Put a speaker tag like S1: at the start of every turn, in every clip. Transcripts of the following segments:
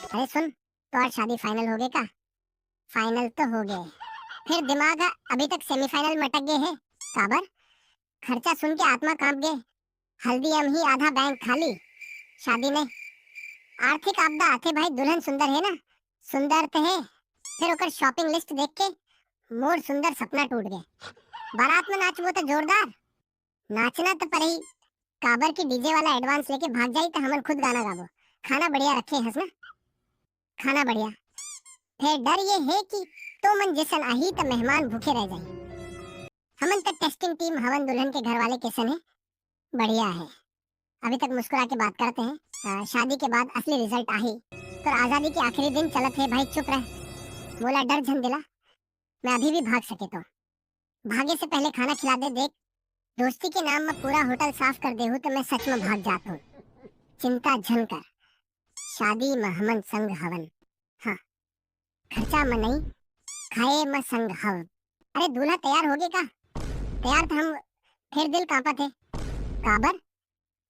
S1: अरे सुन, तो आज शादी फाइनल हो गए का? फाइनल तो हो गए, फिर दिमाग अभी तक सेमीफाइनल में अटक गए है। काबर खर्चा सुन के आत्मा कांप गए। हल्दी हम ही आधा बैंक खाली, शादी में आर्थिक आपदा आथे भाई। दुल्हन सुंदर है ना, सुंदर तो है, फिर ओकर शॉपिंग लिस्ट देख के मोर सुंदर सपना टूट गए। बारात में नाचबो तो जोरदार नाचना तो पर ही। काबर की डीजे वाला एडवांस लेके भाग जाई तो हमन खुद गाना गाबो। खाना बढ़िया रखे हंस ना, खाना बढ़िया। फिर डर ये है कि तो मन जैसन आही तो मेहमान भूखे रह जाए। हमन तक टेस्टिंग टीम हवन दुल्हन के घर वाले कैसन है? बढ़िया है। अभी तक मुस्कुरा के बात करते हैं। शादी के बाद असली रिजल्ट आही। तो आजादी के आखिरी दिन चलत है भाई, चुप रह। बोला डर झन दिला, मैं अभी भी भाग सके तो भागे से पहले खाना खिला दे। देख, दोस्ती के नाम में पूरा होटल साफ कर दे हूँ तो मैं सच में भाग जाता हूँ। चिंता झन कर, शादी में हमन संग हवन। हाँ, खर्चा में नहीं, खाए में संग हव। अरे दूल्हा तैयार हो गए का? तैयार था हम, फिर दिल कांपा थे। काबर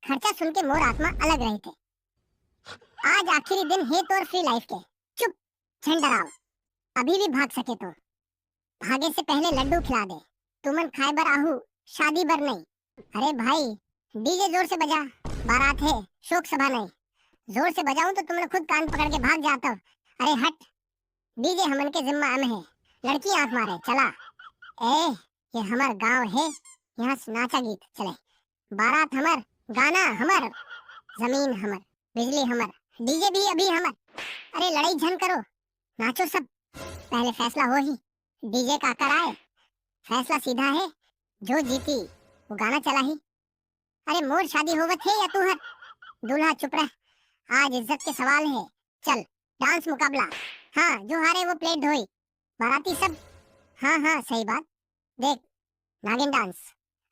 S1: खर्चा सुन के मोर आत्मा अलग रही थे। आज आखिरी दिन है तोर फ्री लाइफ के। चुप, झन डराव। अभी भी भाग सके तो भागे से पहले लड्डू खिला दे। तुमन खाए बर आहू, शादी बर नहीं। अरे भाई, डीजे जोर से बजा, बारात है, शोक सभा नहीं। जोर से बजाऊं तो तुमने खुद कान पकड़ के भाग जाता हो। अरे हट, डीजे हमन के जिम्मा में है। लड़की आंख मारे चला। ए, ये हमार गांव है, यहाँ से नाचा गीत चले। बारात हमर, गाना हमर, जमीन हमर, बिजली हमर, डीजे भी अभी हमर। अरे लड़ाई झन करो, नाचो सब। पहले फैसला हो ही, डीजे का कर आए। फैसला सीधा है, जो जीती वो गाना चला ही। अरे मोर शादी होवत है या तू हर? दूल्हा चुप रह, आज इज्जत के सवाल है। चल डांस मुकाबला। हाँ, जो हारे वो प्लेट धोई। बाराती सब हाँ हाँ सही बात। देख, नागिन डांस।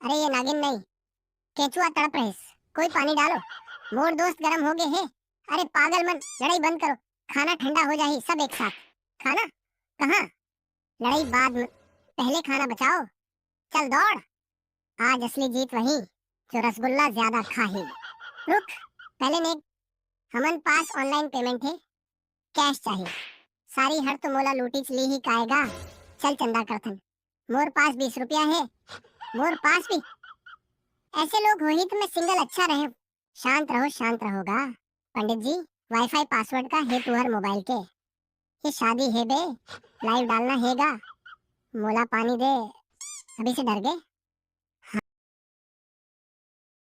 S1: अरे ये नागिन नहीं, केचुआ तड़प रहे। कोई पानी डालो, मोर दोस्त गरम हो गए है। अरे पागल मन, लड़ाई बंद करो, खाना ठंडा हो जाही सब एक साथ। खाना कहाँ, लड़ाई बाद में, पहले खाना बचाओ। चल दौड़, आज असली जीत वही जो रसगुल्ला ज्यादा खाही। रुक, पहले ने हमन पास ऑनलाइन पेमेंट है, कैश चाहिए। सारी हर तो मोला लूटी चली ही काएगा। चल चंदा करथन, मोर पास 20 रुपया है। मोर पास भी ऐसे लोग हो ही तो मैं सिंगल अच्छा रहे। शांत रहोगा। पंडित जी, वाईफाई पासवर्ड का है तुहर मोबाइल के। ये शादी है बे, लाइव डालना हैगा। मोला पानी दे, अभी से डर गए।